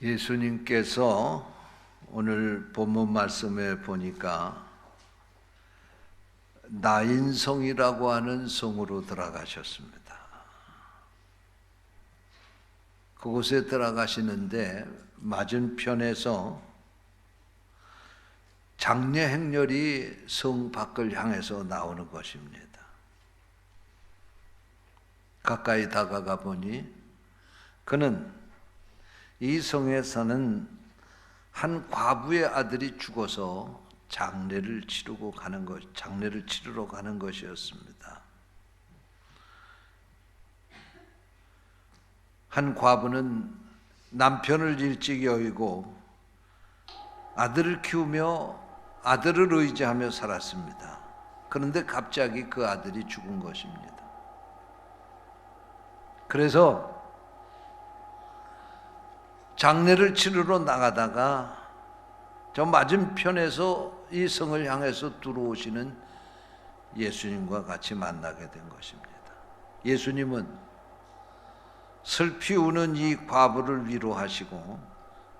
예수님께서 오늘 본문 말씀에 보니까 나인성이라고 하는 성으로 들어가셨습니다. 그곳에 들어가시는데 맞은편에서 장례 행렬이 성 밖을 향해서 나오는 것입니다. 가까이 다가가 보니 그는 이 성에 사는 한 과부의 아들이 죽어서 장례를 치르러 가는 것이었습니다. 한 과부는 남편을 일찍 여의고 아들을 키우며 아들을 의지하며 살았습니다. 그런데 갑자기 그 아들이 죽은 것입니다. 그래서 장례를 치르러 나가다가 저 맞은편에서 이 성을 향해서 들어오시는 예수님과 같이 만나게 된 것입니다. 예수님은 슬피 우는 이 과부를 위로하시고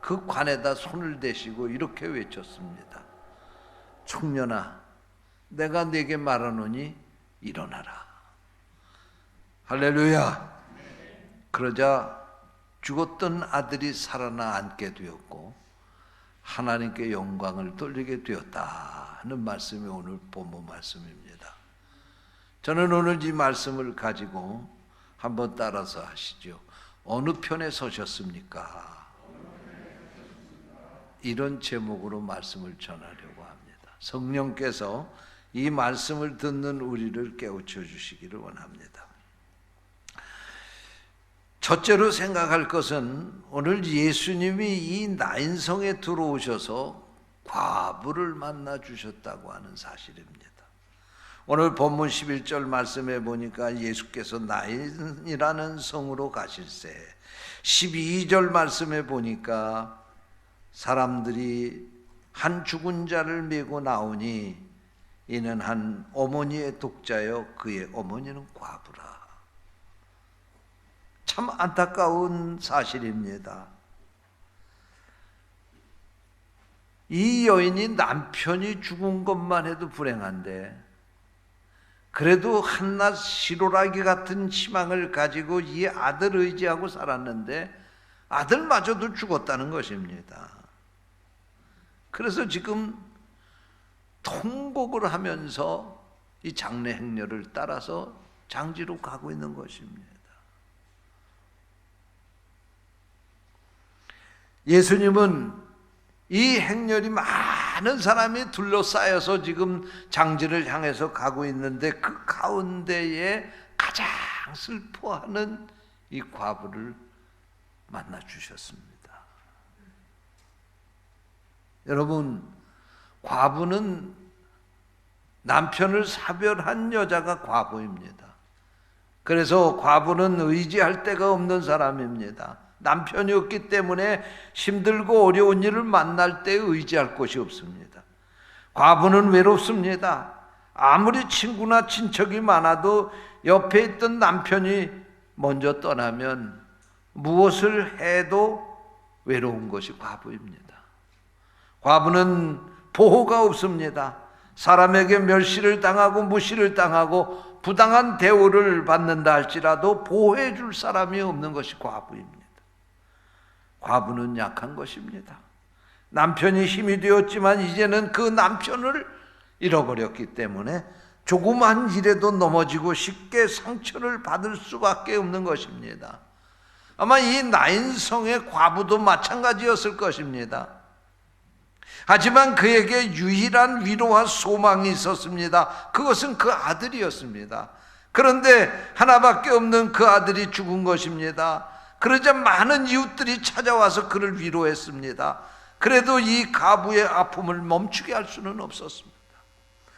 그 관에다 손을 대시고 이렇게 외쳤습니다. 청년아, 내가 네게 말하노니 일어나라. 할렐루야. 그러자 죽었던 아들이 살아나 앉게 되었고 하나님께 영광을 돌리게 되었다 하는 말씀이 오늘 본문 말씀입니다. 저는 오늘 이 말씀을 가지고 한번 따라서 하시죠. 어느 편에 서셨습니까? 이런 제목으로 말씀을 전하려고 합니다. 성령께서 이 말씀을 듣는 우리를 깨우쳐 주시기를 원합니다. 첫째로 생각할 것은 오늘 예수님이 이 나인성에 들어오셔서 과부를 만나 주셨다고 하는 사실입니다. 오늘 본문 11절 말씀에 보니까 예수께서 나인이라는 성으로 가실새 12절 말씀에 보니까 사람들이 한 죽은 자를 메고 나오니 이는 한 어머니의 독자여 그의 어머니는 과부라. 참 안타까운 사실입니다. 이 여인이 남편이 죽은 것만 해도 불행한데 그래도 한낱 시로라기 같은 희망을 가지고 이 아들을 의지하고 살았는데 아들마저도 죽었다는 것입니다. 그래서 지금 통곡을 하면서 이 장례 행렬을 따라서 장지로 가고 있는 것입니다. 예수님은 이 행렬이 많은 사람이 둘러싸여서 지금 장지를 향해서 가고 있는데 그 가운데에 가장 슬퍼하는 이 과부를 만나 주셨습니다. 여러분, 과부는 남편을 사별한 여자가 과부입니다. 그래서 과부는 의지할 데가 없는 사람입니다. 남편이 없기 때문에 힘들고 어려운 일을 만날 때 의지할 곳이 없습니다. 과부는 외롭습니다. 아무리 친구나 친척이 많아도 옆에 있던 남편이 먼저 떠나면 무엇을 해도 외로운 것이 과부입니다. 과부는 보호가 없습니다. 사람에게 멸시를 당하고 무시를 당하고 부당한 대우를 받는다 할지라도 보호해 줄 사람이 없는 것이 과부입니다. 과부는 약한 것입니다. 남편이 힘이 되었지만 이제는 그 남편을 잃어버렸기 때문에 조그만 일에도 넘어지고 쉽게 상처를 받을 수밖에 없는 것입니다. 아마 이 나인성의 과부도 마찬가지였을 것입니다. 하지만 그에게 유일한 위로와 소망이 있었습니다. 그것은 그 아들이었습니다. 그런데 하나밖에 없는 그 아들이 죽은 것입니다. 그러자 많은 이웃들이 찾아와서 그를 위로했습니다. 그래도 이 과부의 아픔을 멈추게 할 수는 없었습니다.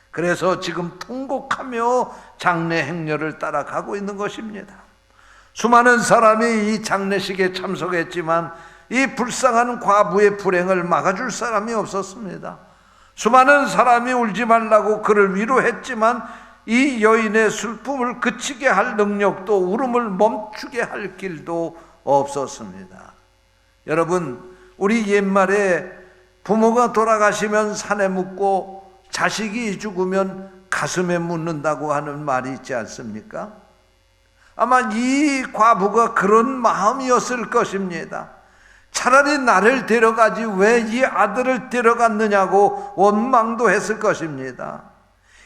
그래서 지금 통곡하며 장례 행렬을 따라가고 있는 것입니다. 수많은 사람이 이 장례식에 참석했지만 이 불쌍한 과부의 불행을 막아줄 사람이 없었습니다. 수많은 사람이 울지 말라고 그를 위로했지만 이 여인의 슬픔을 그치게 할 능력도 울음을 멈추게 할 길도 없었습니다. 여러분, 우리 옛말에 부모가 돌아가시면 산에 묻고 자식이 죽으면 가슴에 묻는다고 하는 말이 있지 않습니까? 아마 이 과부가 그런 마음이었을 것입니다. 차라리 나를 데려가지 왜 이 아들을 데려갔느냐고 원망도 했을 것입니다.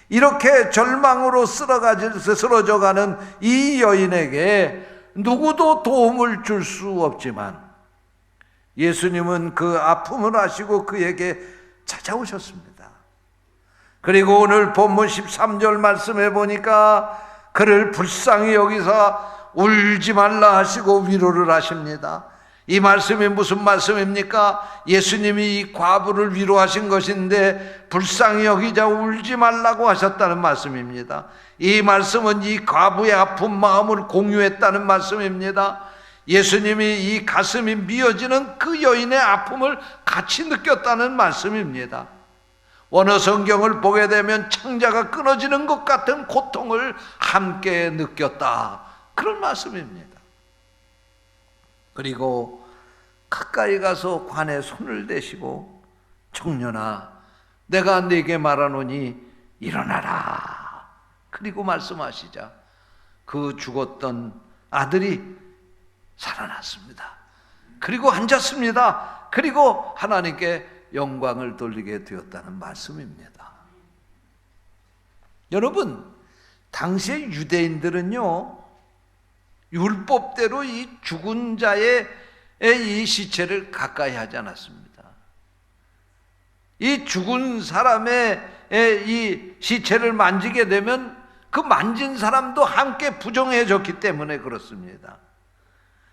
이렇게 절망으로 쓰러져가는 이 여인에게 누구도 도움을 줄 수 없지만 예수님은 그 아픔을 아시고 그에게 찾아오셨습니다. 그리고 오늘 본문 13절 말씀해 보니까 그를 불쌍히 여기사 울지 말라 하시고 위로를 하십니다. 이 말씀이 무슨 말씀입니까? 예수님이 이 과부를 위로하신 것인데 불쌍히 여기자 울지 말라고 하셨다는 말씀입니다. 이 말씀은 이 과부의 아픈 마음을 공유했다는 말씀입니다. 예수님이 이 가슴이 미어지는 그 여인의 아픔을 같이 느꼈다는 말씀입니다. 원어 성경을 보게 되면 창자가 끊어지는 것 같은 고통을 함께 느꼈다, 그런 말씀입니다. 그리고 가까이 가서 관에 손을 대시고 청년아, 내가 네게 말하노니 일어나라. 그리고 말씀하시자 그 죽었던 아들이 살아났습니다. 그리고 앉았습니다. 그리고 하나님께 영광을 돌리게 되었다는 말씀입니다. 여러분, 당시의 유대인들은요, 율법대로 이 죽은 자의 이 시체를 가까이 하지 않았습니다. 이 죽은 사람의 이 시체를 만지게 되면 그 만진 사람도 함께 부정해졌기 때문에 그렇습니다.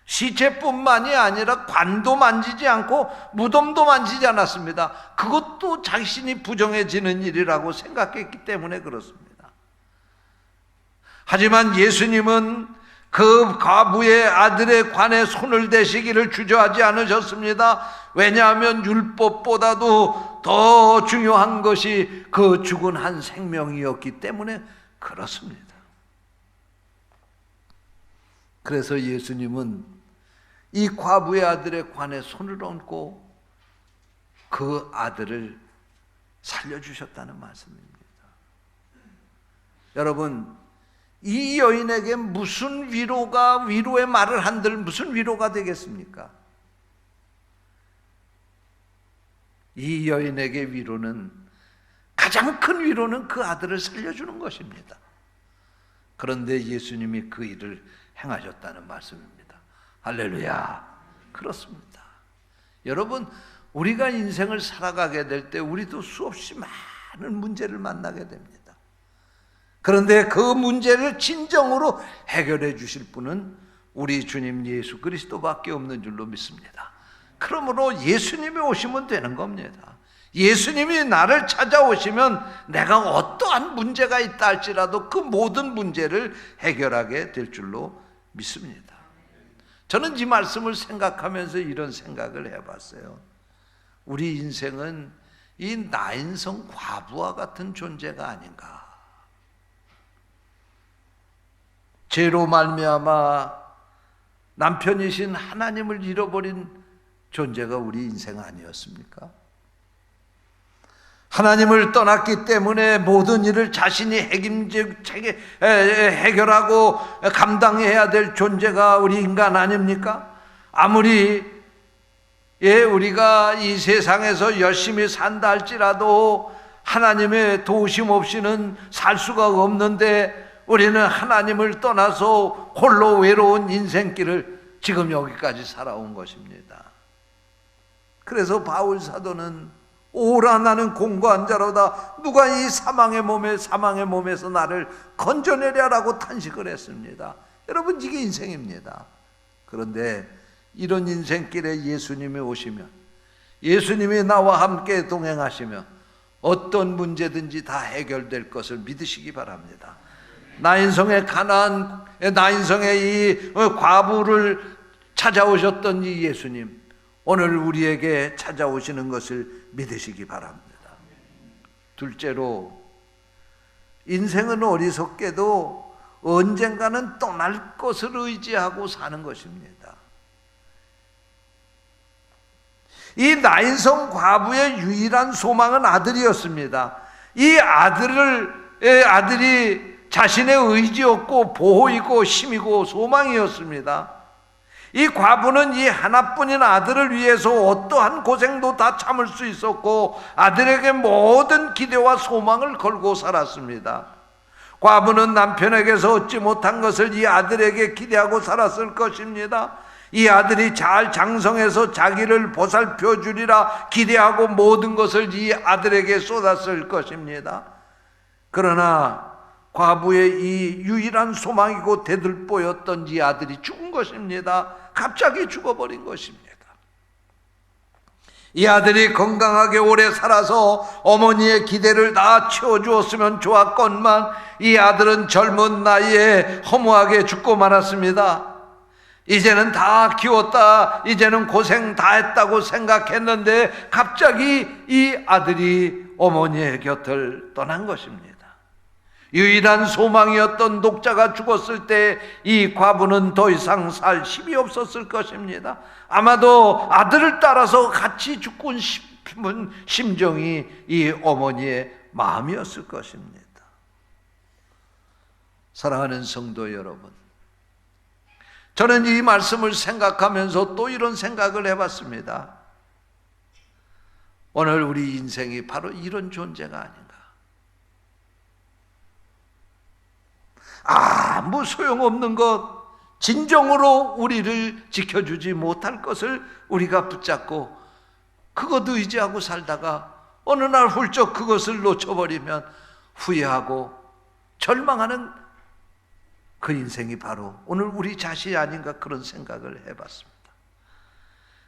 시체뿐만이 아니라 관도 만지지 않고 무덤도 만지지 않았습니다. 그것도 자신이 부정해지는 일이라고 생각했기 때문에 그렇습니다. 하지만 예수님은 그 과부의 아들의 관에 손을 대시기를 주저하지 않으셨습니다. 왜냐하면 율법보다도 더 중요한 것이 그 죽은 한 생명이었기 때문에 그렇습니다. 그래서 예수님은 이 과부의 아들의 관에 손을 얹고 그 아들을 살려주셨다는 말씀입니다. 여러분, 이 여인에게 무슨 위로의 말을 한들 무슨 위로가 되겠습니까? 이 여인에게 위로는, 가장 큰 위로는 그 아들을 살려주는 것입니다. 그런데 예수님이 그 일을 행하셨다는 말씀입니다. 할렐루야. 그렇습니다. 여러분, 우리가 인생을 살아가게 될 때 우리도 수없이 많은 문제를 만나게 됩니다. 그런데 그 문제를 진정으로 해결해 주실 분은 우리 주님 예수 그리스도밖에 없는 줄로 믿습니다. 그러므로 예수님이 오시면 되는 겁니다. 예수님이 나를 찾아오시면 내가 어떠한 문제가 있다 할지라도 그 모든 문제를 해결하게 될 줄로 믿습니다. 저는 이 말씀을 생각하면서 이런 생각을 해봤어요. 우리 인생은 이 나인성 과부와 같은 존재가 아닌가. 죄로 말미암아 남편이신 하나님을 잃어버린 존재가 우리 인생 아니었습니까? 하나님을 떠났기 때문에 모든 일을 자신이 해결하고 감당해야 될 존재가 우리 인간 아닙니까? 아무리 우리가 이 세상에서 열심히 산다 할지라도 하나님의 도우심 없이는 살 수가 없는데 우리는 하나님을 떠나서 홀로 외로운 인생길을 지금 여기까지 살아온 것입니다. 그래서 바울 사도는 오라 나는 공고한 자로다, 누가 이 사망의 몸에서 나를 건져내랴라고 탄식을 했습니다. 여러분, 이게 인생입니다. 그런데 이런 인생길에 예수님이 오시면, 예수님이 나와 함께 동행하시면 어떤 문제든지 다 해결될 것을 믿으시기 바랍니다. 나인성의 이 과부를 찾아오셨던 이 예수님, 오늘 우리에게 찾아오시는 것을 믿으시기 바랍니다. 둘째로, 인생은 어리석게도 언젠가는 떠날 것을 의지하고 사는 것입니다. 이 나인성 과부의 유일한 소망은 아들이었습니다. 이 아들이 자신의 의지였고 보호이고 힘이고 소망이었습니다. 이 과부는 이 하나뿐인 아들을 위해서 어떠한 고생도 다 참을 수 있었고 아들에게 모든 기대와 소망을 걸고 살았습니다. 과부는 남편에게서 얻지 못한 것을 이 아들에게 기대하고 살았을 것입니다. 이 아들이 잘 장성해서 자기를 보살펴 주리라 기대하고 모든 것을 이 아들에게 쏟았을 것입니다. 그러나 과부의 이 유일한 소망이고 대들보였던 이 아들이 죽은 것입니다. 갑자기 죽어버린 것입니다. 이 아들이 건강하게 오래 살아서 어머니의 기대를 다 채워주었으면 좋았건만 이 아들은 젊은 나이에 허무하게 죽고 말았습니다. 이제는 다 키웠다, 이제는 고생 다 했다고 생각했는데 갑자기 이 아들이 어머니의 곁을 떠난 것입니다. 유일한 소망이었던 독자가 죽었을 때 이 과부는 더 이상 살 힘이 없었을 것입니다. 아마도 아들을 따라서 같이 죽고 싶은 심정이 이 어머니의 마음이었을 것입니다. 사랑하는 성도 여러분, 저는 이 말씀을 생각하면서 또 이런 생각을 해봤습니다. 오늘 우리 인생이 바로 이런 존재가 아닌가. 아무 소용없는 것, 진정으로 우리를 지켜주지 못할 것을 우리가 붙잡고 그것 의지하고 살다가 어느 날 훌쩍 그것을 놓쳐버리면 후회하고 절망하는 그 인생이 바로 오늘 우리 자신이 아닌가, 그런 생각을 해봤습니다.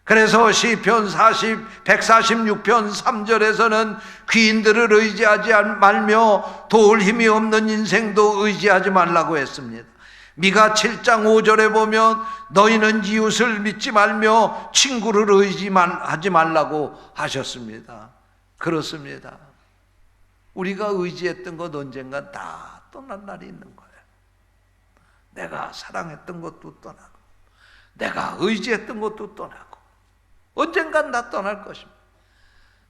그래서 시편 146편 3절에서는 귀인들을 의지하지 말며 도울 힘이 없는 인생도 의지하지 말라고 했습니다. 미가 7장 5절에 보면 너희는 이웃을 믿지 말며 친구를 의지하지 말라고 하셨습니다. 그렇습니다. 우리가 의지했던 것 언젠가 다 떠날 날이 있는 거예요. 내가 사랑했던 것도 떠나고 내가 의지했던 것도 떠나고 언젠간 다 떠날 것입니다.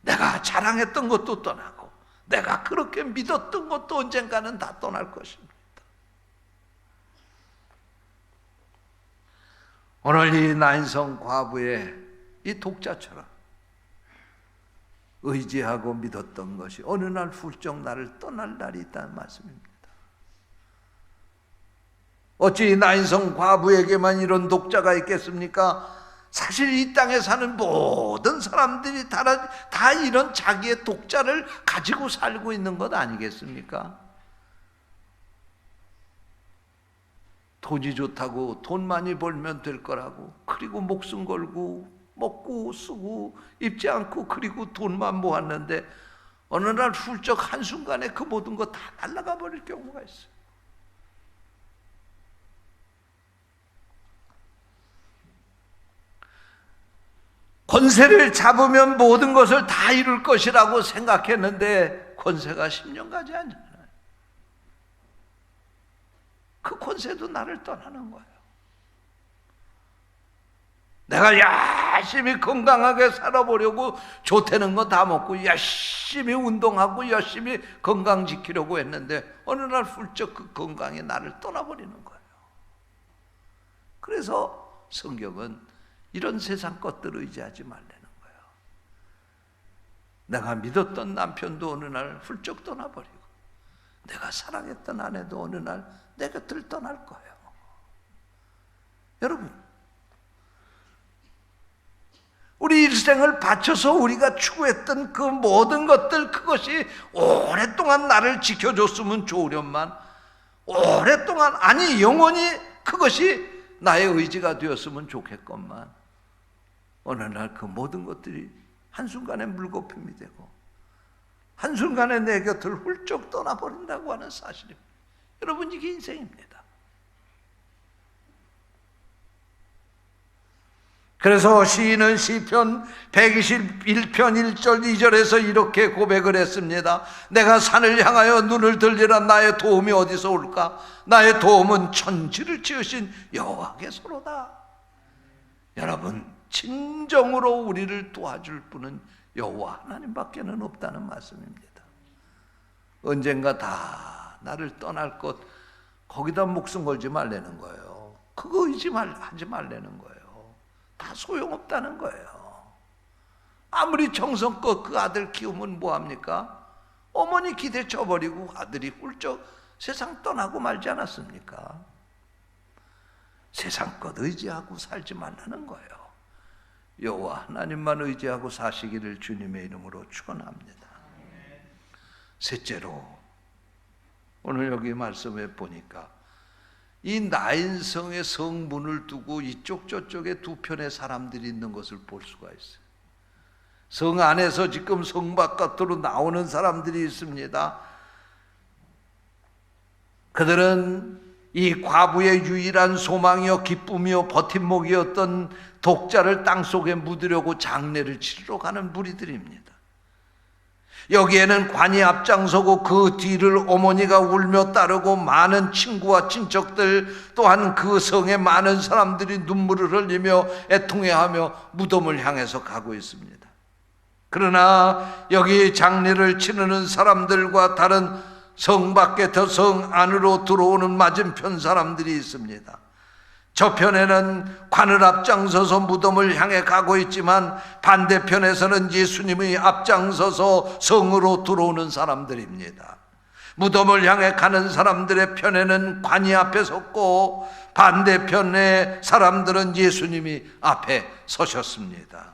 내가 자랑했던 것도 떠나고 내가 그렇게 믿었던 것도 언젠가는 다 떠날 것입니다. 오늘 이 나인성 과부의 이 독자처럼 의지하고 믿었던 것이 어느 날 훌쩍 나를 떠날 날이 있다는 말씀입니다. 어찌 나인성 과부에게만 이런 독자가 있겠습니까? 사실 이 땅에 사는 모든 사람들이 다 이런 자기의 독자를 가지고 살고 있는 것 아니겠습니까? 돈이 좋다고 돈 많이 벌면 될 거라고, 그리고 목숨 걸고 먹고 쓰고 입지 않고 그리고 돈만 모았는데 어느 날 훌쩍 한순간에 그 모든 거 다 날아가 버릴 경우가 있어요. 권세를 잡으면 모든 것을 다 이룰 것이라고 생각했는데 권세가 10년 가지 않잖아요. 그 권세도 나를 떠나는 거예요. 내가 열심히 건강하게 살아보려고 좋다는 거 다 먹고 열심히 운동하고 열심히 건강 지키려고 했는데 어느 날 훌쩍 그 건강이 나를 떠나버리는 거예요. 그래서 성경은 이런 세상 것들을 의지하지 말라는 거예요. 내가 믿었던 남편도 어느 날 훌쩍 떠나버리고 내가 사랑했던 아내도 어느 날 내 곁을 떠날 거예요. 여러분, 우리 일생을 바쳐서 우리가 추구했던 그 모든 것들, 그것이 오랫동안 나를 지켜줬으면 좋으련만, 오랫동안, 아니 영원히 그것이 나의 의지가 되었으면 좋겠건만, 어느 날 그 모든 것들이 한순간에 물거품이 되고 한순간에 내 곁을 훌쩍 떠나버린다고 하는 사실입니다. 여러분, 이게 인생입니다. 그래서 시인은 시편 121편 1절 2절에서 이렇게 고백을 했습니다. 내가 산을 향하여 눈을 들리라. 나의 도움이 어디서 올까? 나의 도움은 천지를 지으신 여호와께서로다. 여러분, 진정으로 우리를 도와줄 분은 여호와 하나님밖에는 없다는 말씀입니다. 언젠가 다 나를 떠날 것, 거기다 목숨 걸지 말라는 거예요. 그거 하지 말라는 거예요. 다 소용없다는 거예요. 아무리 정성껏 그 아들 키우면 뭐합니까? 어머니 기대 쳐버리고 아들이 훌쩍 세상 떠나고 말지 않았습니까? 세상 것 의지하고 살지 말라는 거예요. 여호와 하나님만 의지하고 사시기를 주님의 이름으로 축원합니다. 셋째로, 오늘 여기 말씀에 보니까 이 나인성의 성문을 두고 이쪽 저쪽에 두 편의 사람들이 있는 것을 볼 수가 있어요. 성 안에서 지금 성 바깥으로 나오는 사람들이 있습니다. 그들은 이 과부의 유일한 소망이요 기쁨이요 버팀목이었던 독자를 땅속에 묻으려고 장례를 치르러 가는 무리들입니다. 여기에는 관이 앞장서고 그 뒤를 어머니가 울며 따르고 많은 친구와 친척들, 또한 그 성의 많은 사람들이 눈물을 흘리며 애통해하며 무덤을 향해서 가고 있습니다. 그러나 여기 장례를 치르는 사람들과 다른 성 밖에서 성 안으로 들어오는 맞은편 사람들이 있습니다. 저편에는 관을 앞장서서 무덤을 향해 가고 있지만 반대편에서는 예수님이 앞장서서 성으로 들어오는 사람들입니다. 무덤을 향해 가는 사람들의 편에는 관이 앞에 섰고 반대편의 사람들은 예수님이 앞에 서셨습니다.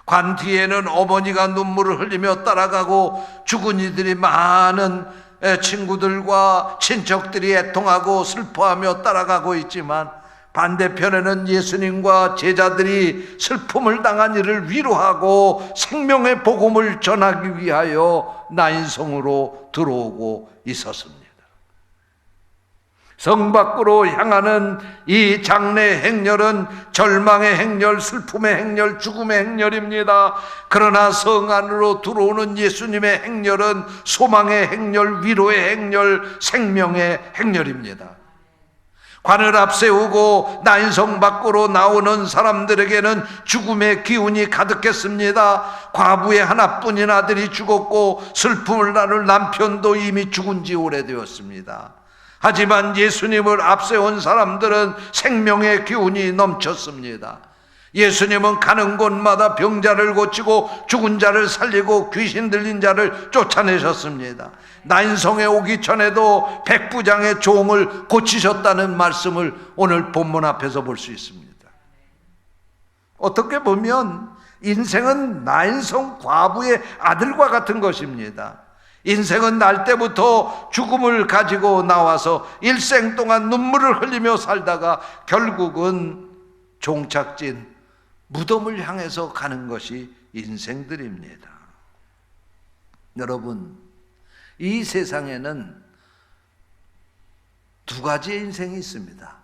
관 뒤에는 어머니가 눈물을 흘리며 따라가고 죽은 이들이 많은 친구들과 친척들이 애통하고 슬퍼하며 따라가고 있지만 반대편에는 예수님과 제자들이 슬픔을 당한 이를 위로하고 생명의 복음을 전하기 위하여 나인성으로 들어오고 있었습니다. 성 밖으로 향하는 이 장례 행렬은 절망의 행렬, 슬픔의 행렬, 죽음의 행렬입니다. 그러나 성 안으로 들어오는 예수님의 행렬은 소망의 행렬, 위로의 행렬, 생명의 행렬입니다. 관을 앞세우고 나인성 밖으로 나오는 사람들에게는 죽음의 기운이 가득했습니다. 과부의 하나뿐인 아들이 죽었고 슬픔을 나눌 남편도 이미 죽은 지 오래되었습니다. 하지만 예수님을 앞세운 사람들은 생명의 기운이 넘쳤습니다. 예수님은 가는 곳마다 병자를 고치고 죽은 자를 살리고 귀신 들린 자를 쫓아내셨습니다. 나인성에 오기 전에도 백부장의 종을 고치셨다는 말씀을 오늘 본문 앞에서 볼 수 있습니다. 어떻게 보면 인생은 나인성 과부의 아들과 같은 것입니다. 인생은 날 때부터 죽음을 가지고 나와서 일생 동안 눈물을 흘리며 살다가 결국은 종착진 무덤을 향해서 가는 것이 인생들입니다. 여러분, 이 세상에는 두 가지의 인생이 있습니다.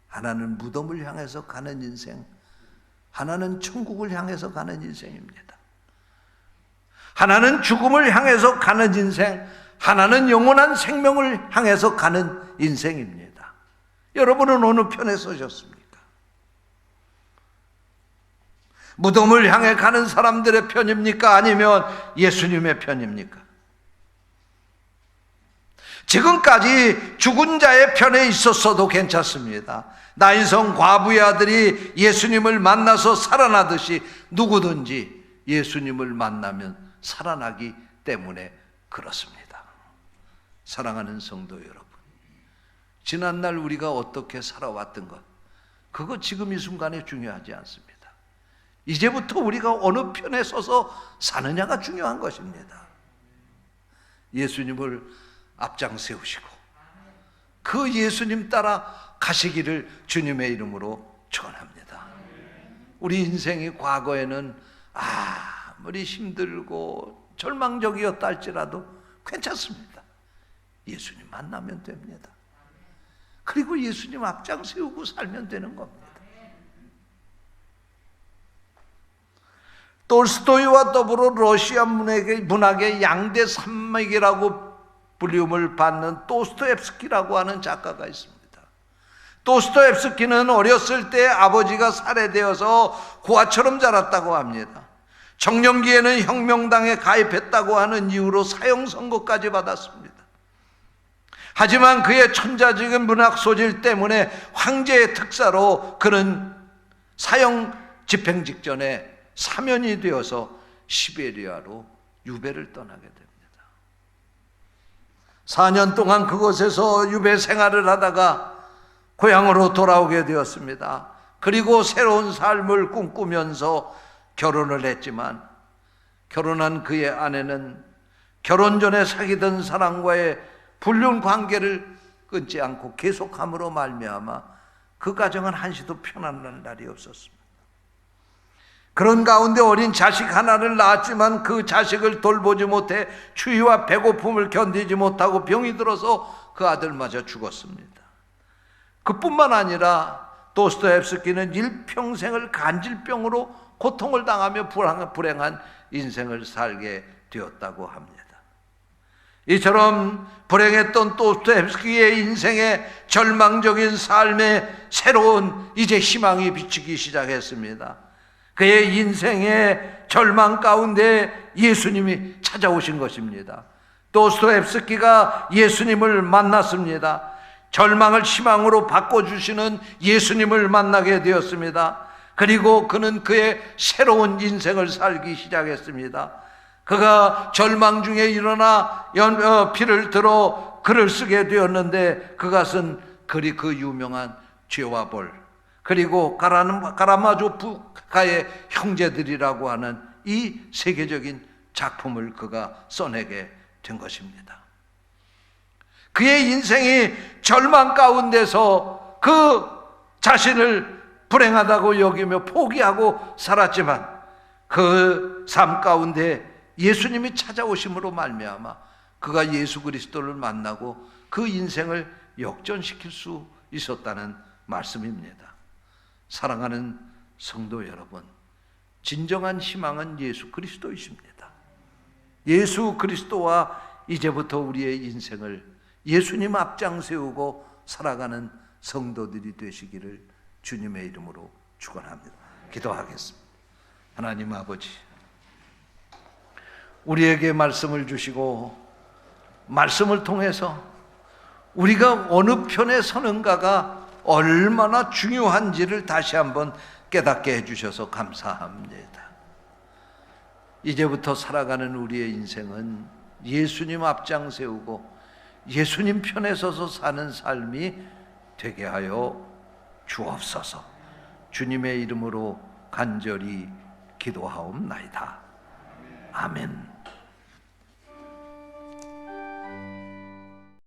하나는 무덤을 향해서 가는 인생, 하나는 천국을 향해서 가는 인생입니다. 하나는 죽음을 향해서 가는 인생, 하나는 영원한 생명을 향해서 가는 인생입니다. 여러분은 어느 편에 서셨습니까? 무덤을 향해 가는 사람들의 편입니까? 아니면 예수님의 편입니까? 지금까지 죽은 자의 편에 있었어도 괜찮습니다. 나인성 과부의 아들이 예수님을 만나서 살아나듯이 누구든지 예수님을 만나면 살아나기 때문에 그렇습니다. 사랑하는 성도 여러분, 지난날 우리가 어떻게 살아왔던 것, 그거 지금 이 순간에 중요하지 않습니다. 이제부터 우리가 어느 편에 서서 사느냐가 중요한 것입니다. 예수님을 앞장 세우시고 그 예수님 따라 가시기를 주님의 이름으로 축원합니다. 우리 인생이 과거에는 아무리 힘들고 절망적이었다 할지라도 괜찮습니다. 예수님 만나면 됩니다. 그리고 예수님 앞장 세우고 살면 되는 겁니다. 톨스토이와 더불어 러시아 문학의 양대 산맥이라고 불림을 받는 도스토옙스키라고 하는 작가가 있습니다. 도스토옙스키는 어렸을 때 아버지가 살해되어서 고아처럼 자랐다고 합니다. 청년기에는 혁명당에 가입했다고 하는 이유로 사형 선고까지 받았습니다. 하지만 그의 천자적인 문학 소질 때문에 황제의 특사로 그는 사형 집행 직전에 사면이 되어서 시베리아로 유배를 떠나게 됩니다. 4년 동안 그곳에서 유배 생활을 하다가 고향으로 돌아오게 되었습니다. 그리고 새로운 삶을 꿈꾸면서 결혼을 했지만 결혼한 그의 아내는 결혼 전에 사귀던 사람과의 불륜 관계를 끊지 않고 계속함으로 말미암아 그 가정은 한시도 편안한 날이 없었습니다. 그런 가운데 어린 자식 하나를 낳았지만 그 자식을 돌보지 못해 추위와 배고픔을 견디지 못하고 병이 들어서 그 아들마저 죽었습니다. 그뿐만 아니라 도스토옙스키는 일평생을 간질병으로 고통을 당하며 불행한 인생을 살게 되었다고 합니다. 이처럼 불행했던 도스토옙스키의 인생에 절망적인 삶에 새로운 이제 희망이 비치기 시작했습니다. 그의 인생의 절망 가운데 예수님이 찾아오신 것입니다. 도스토옙스키가 예수님을 만났습니다. 절망을 희망으로 바꿔주시는 예수님을 만나게 되었습니다. 그리고 그는 그의 새로운 인생을 살기 시작했습니다. 그가 절망 중에 일어나 피를 들어 글을 쓰게 되었는데 그것은 글이 그 유명한 죄와 벌, 그리고 가라마조프가의 형제들이라고 하는 이 세계적인 작품을 그가 써내게 된 것입니다. 그의 인생이 절망 가운데서 그 자신을 불행하다고 여기며 포기하고 살았지만 그 삶 가운데 예수님이 찾아오심으로 말미암아 그가 예수 그리스도를 만나고 그 인생을 역전시킬 수 있었다는 말씀입니다. 사랑하는 성도 여러분, 진정한 희망은 예수 그리스도이십니다. 예수 그리스도와 이제부터 우리의 인생을 예수님 앞장 세우고 살아가는 성도들이 되시기를 주님의 이름으로 축원합니다. 기도하겠습니다. 하나님 아버지, 우리에게 말씀을 주시고 말씀을 통해서 우리가 어느 편에 서는가가 얼마나 중요한지를 다시 한번 깨닫게 해주셔서 감사합니다. 이제부터 살아가는 우리의 인생은 예수님 앞장 세우고 예수님 편에 서서 사는 삶이 되게 하여 주옵소서. 주님의 이름으로 간절히 기도하옵나이다. 아멘.